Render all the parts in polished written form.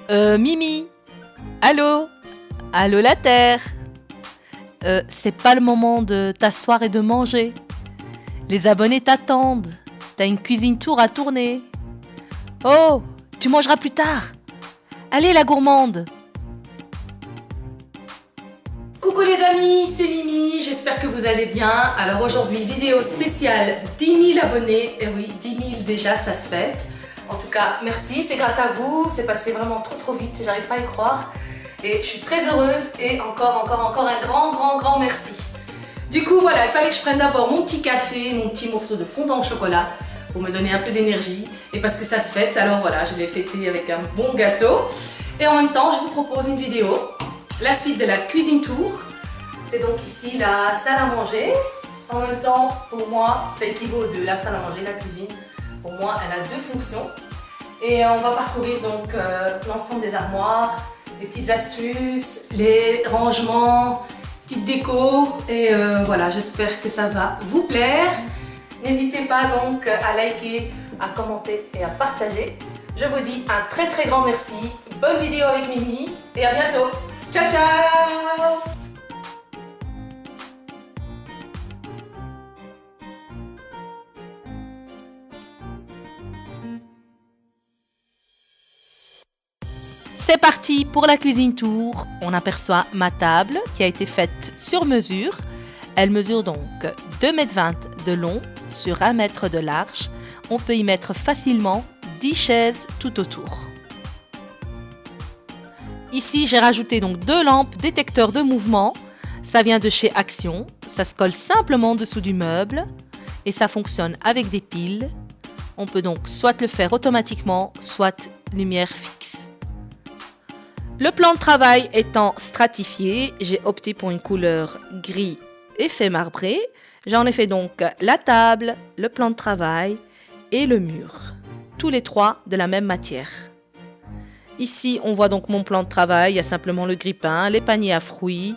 Mimi. Allô? Allô la terre? C'est pas le moment de t'asseoir et de manger. Les abonnés t'attendent. T'as une cuisine tour à tourner. Oh, tu mangeras plus tard. Allez la gourmande. Coucou les amis, c'est Mimi, j'espère que vous allez bien. Alors aujourd'hui, vidéo spéciale 10 000 abonnés. Et oui, 10 000 déjà, ça se fête. En tout cas, merci, c'est grâce à vous. C'est passé vraiment trop vite, j'arrive pas à y croire. Et je suis très heureuse et encore un grand merci. Du coup, voilà, il fallait que je prenne d'abord mon petit café, mon petit morceau de fondant au chocolat pour me donner un peu d'énergie. Et parce que ça se fête, alors voilà, je l'ai fêté avec un bon gâteau. Et en même temps, je vous propose une vidéo. La suite de la cuisine tour, c'est donc ici la salle à manger. En même temps, pour moi, ça équivaut de la salle à manger, la cuisine. Pour moi, elle a deux fonctions. Et on va parcourir donc l'ensemble des armoires, les petites astuces, les rangements, petites décos. Et voilà, j'espère que ça va vous plaire. N'hésitez pas donc à liker, à commenter et à partager. Je vous dis un très grand merci. Bonne vidéo avec Mimi et à bientôt. Ciao ciao! C'est parti pour la cuisine tour. On aperçoit ma table qui a été faite sur mesure. Elle mesure donc 2,20 m de long sur 1 m de large. On peut y mettre facilement 10 chaises tout autour. Ici, j'ai rajouté donc 2 lampes détecteurs de mouvement. Ça vient de chez Action. Ça se colle simplement dessous du meuble et ça fonctionne avec des piles. On peut donc soit le faire automatiquement, soit lumière fixe. Le plan de travail étant stratifié, j'ai opté pour une couleur gris effet marbré. J'en ai fait donc la table, le plan de travail et le mur. Tous les trois de la même matière. Ici, on voit donc mon plan de travail. Il y a simplement le grille-pain, les paniers à fruits,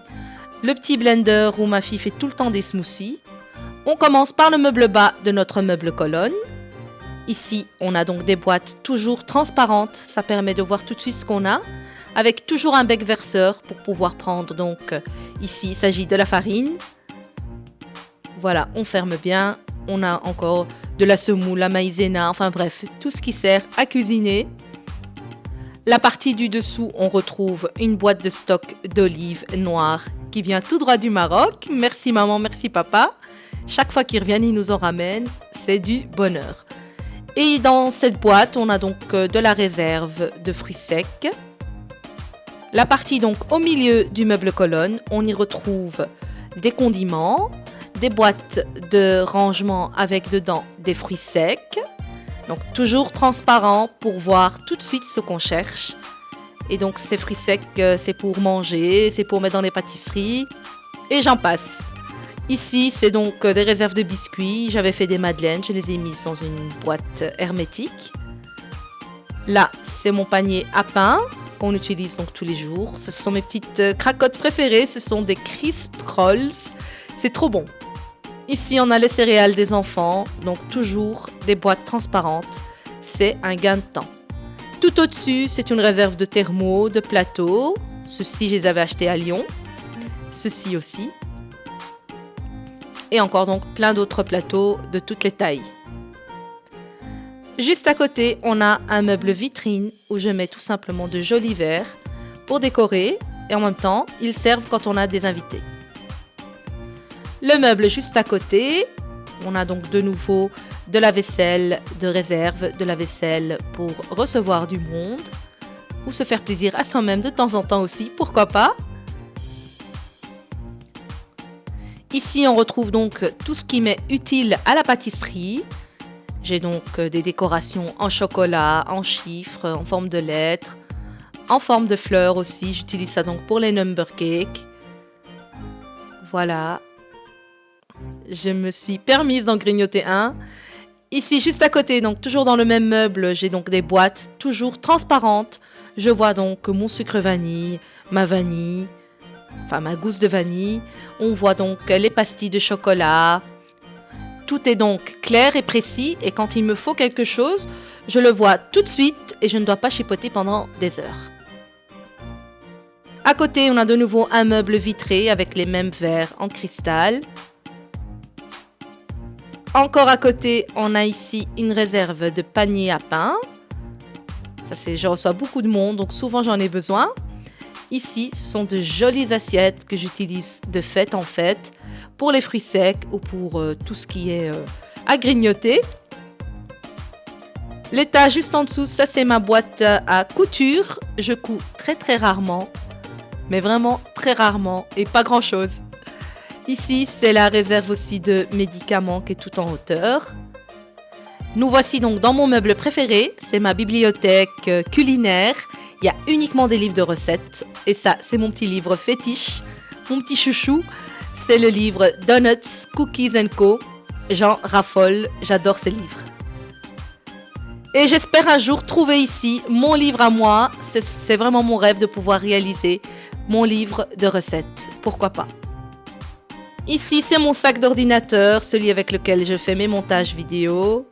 le petit blender où ma fille fait tout le temps des smoothies. On commence par le meuble bas de notre meuble colonne. Ici, on a donc des boîtes toujours transparentes. Ça permet de voir tout de suite ce qu'on a. Avec toujours un bec verseur pour pouvoir prendre donc, ici il s'agit de la farine. Voilà, on ferme bien. On a encore de la semoule, la maïzena, enfin bref, tout ce qui sert à cuisiner. La partie du dessous, on retrouve une boîte de stock d'olives noires qui vient tout droit du Maroc. Merci maman, merci papa. Chaque fois qu'ils reviennent, ils nous en ramènent. C'est du bonheur. Et dans cette boîte, on a donc de la réserve de fruits secs. La partie donc au milieu du meuble colonne, on y retrouve des condiments, des boîtes de rangement avec dedans des fruits secs. Donc toujours transparent pour voir tout de suite ce qu'on cherche. Et donc ces fruits secs, c'est pour manger, c'est pour mettre dans les pâtisseries. Et j'en passe. Ici, c'est donc des réserves de biscuits. J'avais fait des madeleines, je les ai mises dans une boîte hermétique. Là, c'est mon panier à pain qu'on utilise donc tous les jours. Ce sont mes petites cracottes préférées. Ce sont des crisp rolls. C'est trop bon. Ici, on a les céréales des enfants, donc toujours des boîtes transparentes. C'est un gain de temps. Tout au-dessus, c'est une réserve de thermos, de plateaux. Ceux-ci, je les avais achetés à Lyon. Ceux-ci aussi. Et encore donc plein d'autres plateaux de toutes les tailles. Juste à côté, on a un meuble vitrine où je mets tout simplement de jolis verres pour décorer. Et en même temps, ils servent quand on a des invités. Le meuble juste à côté, on a donc de nouveau de la vaisselle de réserve, de la vaisselle pour recevoir du monde ou se faire plaisir à soi-même de temps en temps aussi, pourquoi pas. Ici, on retrouve donc tout ce qui m'est utile à la pâtisserie. J'ai donc des décorations en chocolat, en chiffres, en forme de lettres, en forme de fleurs aussi. J'utilise ça donc pour les number cakes. Voilà. Je me suis permise d'en grignoter un. Ici, juste à côté, donc toujours dans le même meuble, j'ai donc des boîtes toujours transparentes. Je vois donc mon sucre vanille, ma gousse de vanille. On voit donc les pastilles de chocolat. Tout est donc clair et précis et quand il me faut quelque chose, je le vois tout de suite et je ne dois pas chipoter pendant des heures. À côté, on a de nouveau un meuble vitré avec les mêmes verres en cristal. Encore à côté, on a ici une réserve de panier à pain. Ça, je reçois beaucoup de monde, donc souvent j'en ai besoin. Ici, ce sont de jolies assiettes que j'utilise de fête en fête pour les fruits secs ou pour tout ce qui est à grignoter. L'étage juste en dessous, ça c'est ma boîte à couture. Je couds très très rarement, mais vraiment très rarement et pas grand chose. Ici, c'est la réserve aussi de médicaments qui est tout en hauteur. Nous voici donc dans mon meuble préféré, c'est ma bibliothèque culinaire. Il y a uniquement des livres de recettes et ça, c'est mon petit livre fétiche, mon petit chouchou. C'est le livre Donuts, Cookies & Co. J'en raffole, j'adore ce livre. Et j'espère un jour trouver ici mon livre à moi. C'est vraiment mon rêve de pouvoir réaliser mon livre de recettes. Pourquoi pas? Ici, c'est mon sac d'ordinateur, celui avec lequel je fais mes montages vidéo.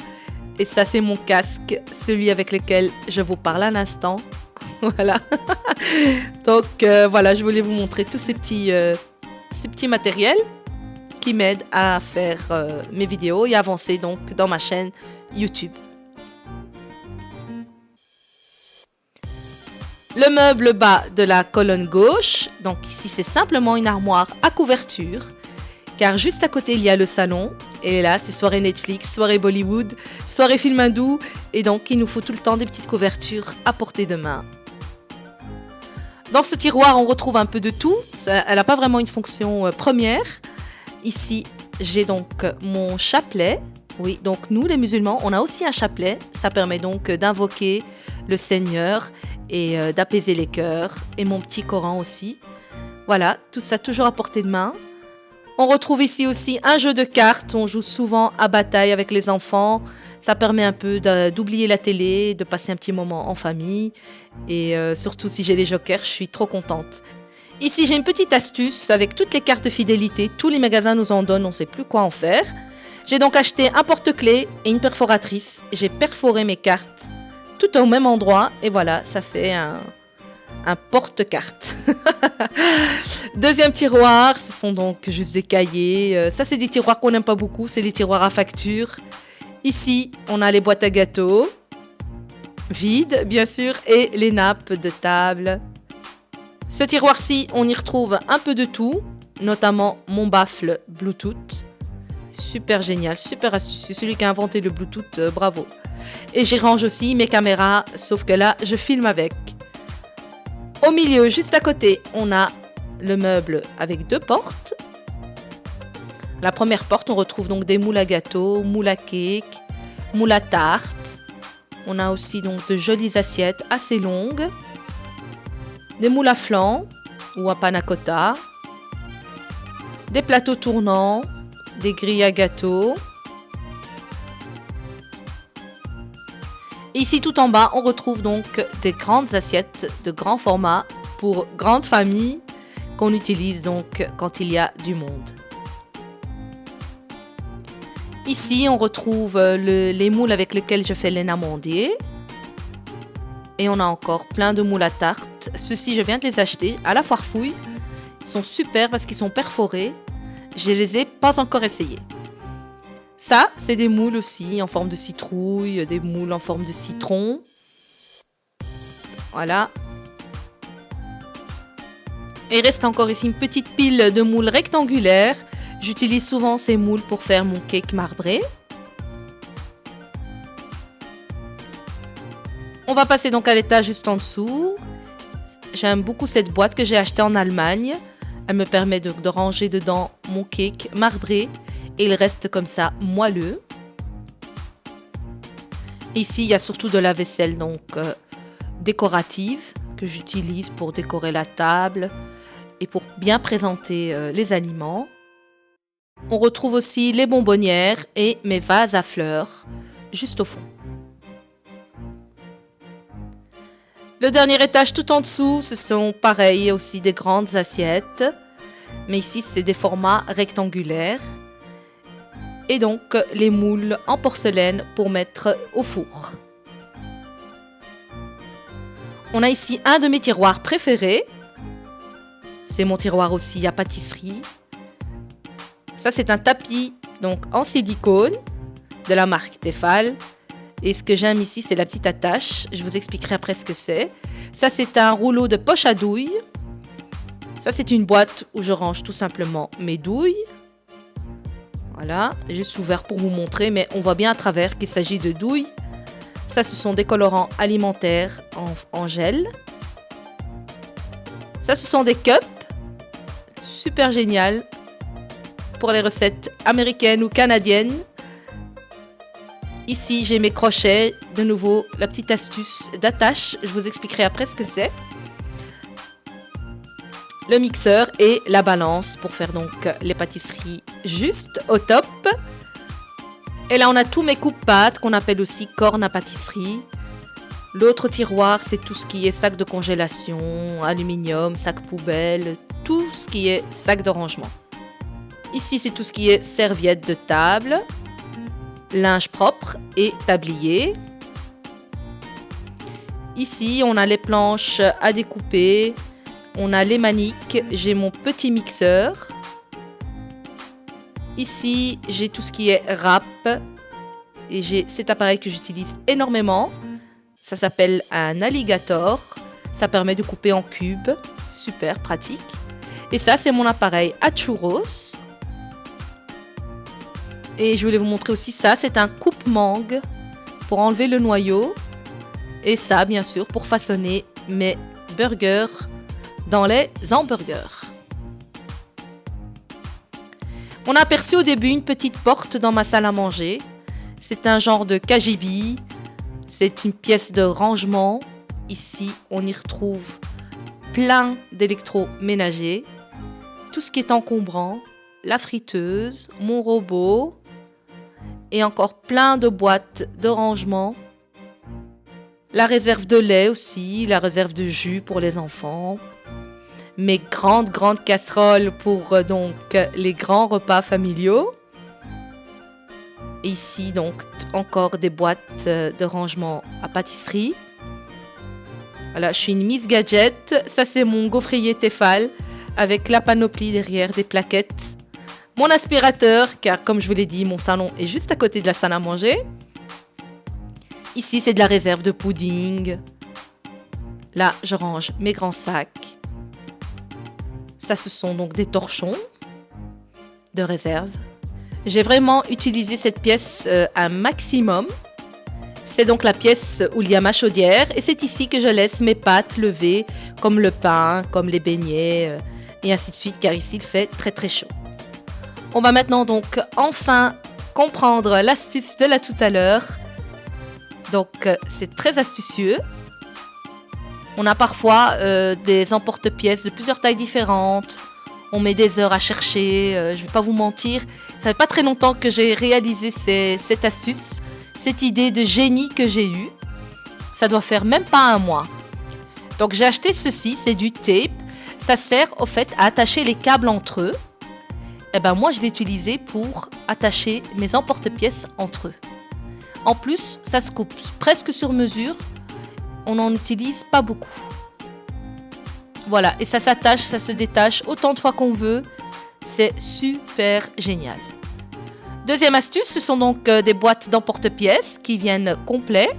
Et ça, c'est mon casque, celui avec lequel je vous parle à l'instant. Voilà. Donc, voilà, je voulais vous montrer tous ces petits matériels qui m'aident à faire mes vidéos et avancer donc dans ma chaîne YouTube. Le meuble bas de la colonne gauche, donc ici c'est simplement une armoire à couverture, car juste à côté il y a le salon, et là c'est soirée Netflix, soirée Bollywood, soirée film hindou, et donc il nous faut tout le temps des petites couvertures à portée de main. Dans ce tiroir on retrouve un peu de tout, elle n'a pas vraiment une fonction première. Ici j'ai donc mon chapelet, oui donc nous les musulmans on a aussi un chapelet, ça permet donc d'invoquer le Seigneur et d'apaiser les cœurs, et mon petit Coran aussi. Voilà, tout ça toujours à portée de main. On retrouve ici aussi un jeu de cartes, on joue souvent à bataille avec les enfants. Ça permet un peu d'oublier la télé, de passer un petit moment en famille, et surtout si j'ai les jokers, je suis trop contente. Ici j'ai une petite astuce avec toutes les cartes de fidélité, tous les magasins nous en donnent, on ne sait plus quoi en faire. J'ai donc acheté un porte-clés et une perforatrice, j'ai perforé mes cartes tout au même endroit, et voilà, ça fait un porte-carte. Deuxième tiroir, ce sont donc juste des cahiers. Ça, c'est des tiroirs qu'on n'aime pas beaucoup, c'est des tiroirs à facture. Ici, on a les boîtes à gâteaux, vides, bien sûr, et les nappes de table. Ce tiroir-ci, on y retrouve un peu de tout, notamment mon baffle Bluetooth. Super génial, super astucieux. Celui qui a inventé le Bluetooth, bravo. Et j'y range aussi mes caméras, sauf que là, je filme avec. Au milieu, juste à côté, on a le meuble avec deux portes. La première porte, on retrouve donc des moules à gâteaux, moules à cake, moules à tarte. On a aussi donc de jolies assiettes assez longues. Des moules à flan ou à panna cotta. Des plateaux tournants, des grilles à gâteaux. Et ici tout en bas, on retrouve donc des grandes assiettes de grand format pour grande famille qu'on utilise donc quand il y a du monde. Ici, on retrouve les moules avec lesquels je fais l'amandier. Et on a encore plein de moules à tarte. Ceux-ci, je viens de les acheter à la foire fouille. Ils sont super parce qu'ils sont perforés. Je ne les ai pas encore essayés. Ça, c'est des moules aussi en forme de citrouille, des moules en forme de citron. Voilà. Et reste encore ici une petite pile de moules rectangulaires. J'utilise souvent ces moules pour faire mon cake marbré. On va passer donc à l'étage juste en dessous. J'aime beaucoup cette boîte que j'ai achetée en Allemagne. Elle me permet de ranger dedans mon cake marbré. Et il reste comme ça moelleux. Ici, il y a surtout de la vaisselle donc décorative que j'utilise pour décorer la table et pour bien présenter les aliments. On retrouve aussi les bonbonnières et mes vases à fleurs juste au fond. Le dernier étage tout en dessous, ce sont pareil aussi des grandes assiettes. Mais ici, c'est des formats rectangulaires. Et donc les moules en porcelaine pour mettre au four. On a ici un de mes tiroirs préférés. C'est mon tiroir aussi à pâtisserie. Ça, c'est un tapis donc en silicone de la marque Tefal. Et ce que j'aime ici, c'est la petite attache. Je vous expliquerai après ce que c'est. Ça, c'est un rouleau de poche à douille. Ça, c'est une boîte où je range tout simplement mes douilles. Voilà, juste ouvert pour vous montrer, mais on voit bien à travers qu'il s'agit de douilles. Ça, ce sont des colorants alimentaires en gel. Ça, ce sont des cups. Super génial pour les recettes américaines ou canadiennes. Ici, j'ai mes crochets. De nouveau, la petite astuce d'attache. Je vous expliquerai après ce que c'est. Le mixeur et la balance pour faire donc les pâtisseries juste au top. Et là, on a tous mes coupes-pâtes qu'on appelle aussi cornes à pâtisserie. L'autre tiroir, c'est tout ce qui est sac de congélation, aluminium, sac poubelle, tout ce qui est sac de rangement. Ici, c'est tout ce qui est serviettes de table, linge propre et tablier. Ici, on a les planches à découper, on a les maniques, j'ai mon petit mixeur. Ici, j'ai tout ce qui est râpe et j'ai cet appareil que j'utilise énormément. Ça s'appelle un alligator. Ça permet de couper en cubes. Super pratique. Et ça, c'est mon appareil à churros. Et je voulais vous montrer aussi ça. C'est un coupe-mangue pour enlever le noyau. Et ça, bien sûr, pour façonner mes burgers dans les hamburgers. On a aperçu au début une petite porte dans ma salle à manger. C'est un genre de cagibi. C'est une pièce de rangement. Ici, on y retrouve plein d'électroménagers. Tout ce qui est encombrant. La friteuse, mon robot. Et encore plein de boîtes de rangement. La réserve de lait aussi. La réserve de jus pour les enfants. Mes grandes casseroles pour donc les grands repas familiaux. Et ici, donc, encore des boîtes de rangement à pâtisserie. Voilà, je suis une Miss Gadget. Ça, c'est mon gaufrier Tefal avec la panoplie derrière des plaquettes. Mon aspirateur, car comme je vous l'ai dit, mon salon est juste à côté de la salle à manger. Ici, c'est de la réserve de pudding. Là, je range mes grands sacs. Ça, ce sont donc des torchons de réserve. J'ai vraiment utilisé cette pièce un maximum. C'est donc la pièce où il y a ma chaudière et c'est ici que je laisse mes pâtes levées comme le pain, comme les beignets et ainsi de suite car ici il fait très chaud. On va maintenant donc enfin comprendre l'astuce de là tout à l'heure. Donc c'est très astucieux. On a parfois des emporte-pièces de plusieurs tailles différentes. On met des heures à chercher, je ne vais pas vous mentir. Ça fait pas très longtemps que j'ai réalisé cette astuce, cette idée de génie que j'ai eue. Ça doit faire même pas un mois. Donc j'ai acheté ceci, c'est du tape. Ça sert au fait à attacher les câbles entre eux. Et ben moi je l'ai utilisé pour attacher mes emporte-pièces entre eux. En plus, ça se coupe presque sur mesure. On n'en utilise pas beaucoup. Voilà, et ça s'attache, ça se détache autant de fois qu'on veut. C'est super génial. Deuxième astuce, ce sont donc des boîtes d'emporte-pièces qui viennent complets.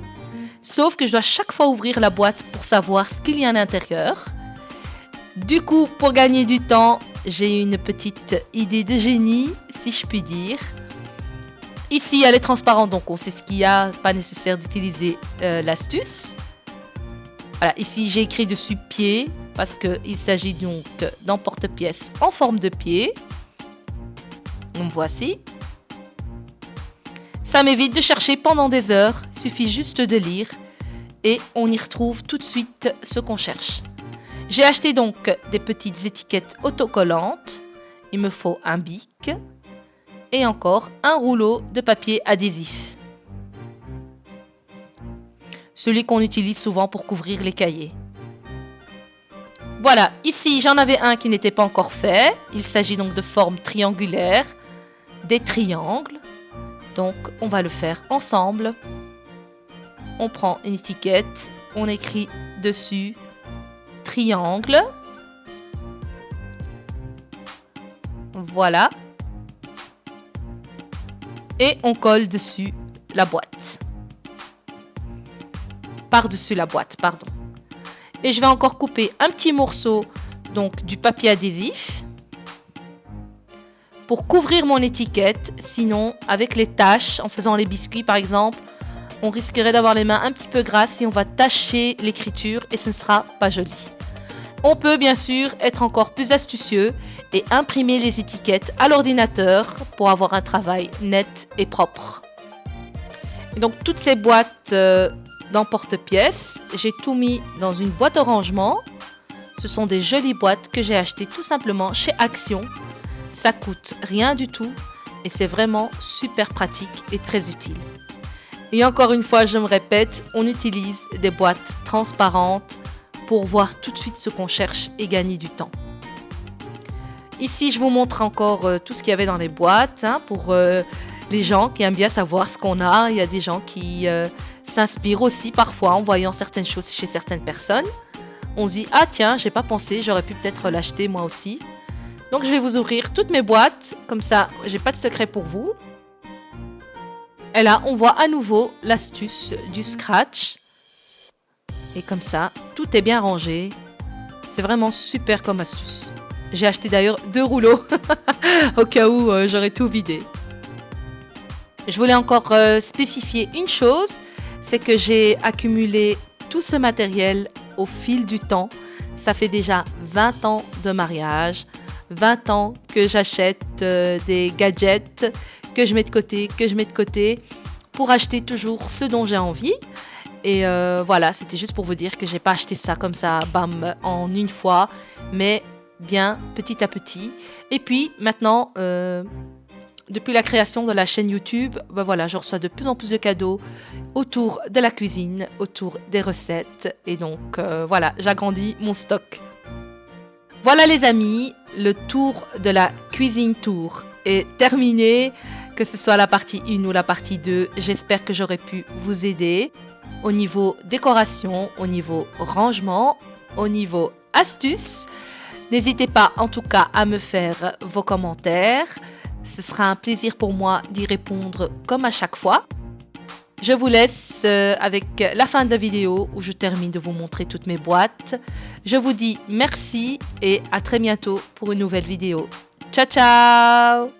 Sauf que je dois chaque fois ouvrir la boîte pour savoir ce qu'il y a à l'intérieur. Du coup, pour gagner du temps, j'ai une petite idée de génie, si je puis dire. Ici, elle est transparente, donc on sait ce qu'il y a. Pas nécessaire d'utiliser l'astuce. Voilà, ici j'ai écrit dessus pied parce qu'il s'agit donc d'emporte-pièces en forme de pied. Donc voici. Ça m'évite de chercher pendant des heures, il suffit juste de lire et on y retrouve tout de suite ce qu'on cherche. J'ai acheté donc des petites étiquettes autocollantes. Il me faut un bic et encore un rouleau de papier adhésif. Celui qu'on utilise souvent pour couvrir les cahiers. Voilà, ici j'en avais un qui n'était pas encore fait. Il s'agit donc de forme triangulaire, des triangles. Donc on va le faire ensemble. On prend une étiquette, on écrit dessus triangle. Voilà. Et on colle dessus la boîte. Par-dessus la boîte, pardon. Et je vais encore couper un petit morceau donc du papier adhésif pour couvrir mon étiquette. Sinon, avec les taches, en faisant les biscuits par exemple, on risquerait d'avoir les mains un petit peu grasses et on va tacher l'écriture et ce ne sera pas joli. On peut bien sûr être encore plus astucieux et imprimer les étiquettes à l'ordinateur pour avoir un travail net et propre. Et donc toutes ces boîtes d'emporte-pièces, j'ai tout mis dans une boîte au rangement. Ce sont des jolies boîtes que j'ai achetées tout simplement chez Action. Ça coûte rien du tout et c'est vraiment super pratique et très utile. Et encore une fois, je me répète, on utilise des boîtes transparentes pour voir tout de suite ce qu'on cherche et gagner du temps. Ici, je vous montre encore tout ce qu'il y avait dans les boîtes pour les gens qui aiment bien savoir ce qu'on a. Il y a des gens qui s'inspirent aussi parfois en voyant certaines choses chez certaines personnes. On se dit « Ah tiens, j'ai pas pensé, j'aurais pu peut-être l'acheter moi aussi ». Donc je vais vous ouvrir toutes mes boîtes, comme ça j'ai pas de secret pour vous. Et là, on voit à nouveau l'astuce du scratch. Et comme ça, tout est bien rangé. C'est vraiment super comme astuce. J'ai acheté d'ailleurs 2 rouleaux au cas où j'aurais tout vidé. Je voulais encore spécifier une chose, c'est que j'ai accumulé tout ce matériel au fil du temps. Ça fait déjà 20 ans de mariage, 20 ans que j'achète des gadgets que je mets de côté, pour acheter toujours ce dont j'ai envie. Et voilà, c'était juste pour vous dire que j'ai pas acheté ça comme ça, bam, en une fois, mais bien petit à petit. Et puis maintenant, depuis la création de la chaîne YouTube, ben voilà, je reçois de plus en plus de cadeaux autour de la cuisine, autour des recettes. Et donc voilà, j'agrandis mon stock. Voilà les amis, le tour de la cuisine tour est terminé. Que ce soit la partie 1 ou la partie 2, j'espère que j'aurai pu vous aider au niveau décoration, au niveau rangement, au niveau astuces. N'hésitez pas en tout cas à me faire vos commentaires. Ce sera un plaisir pour moi d'y répondre comme à chaque fois. Je vous laisse avec la fin de la vidéo où je termine de vous montrer toutes mes boîtes. Je vous dis merci et à très bientôt pour une nouvelle vidéo. Ciao ciao!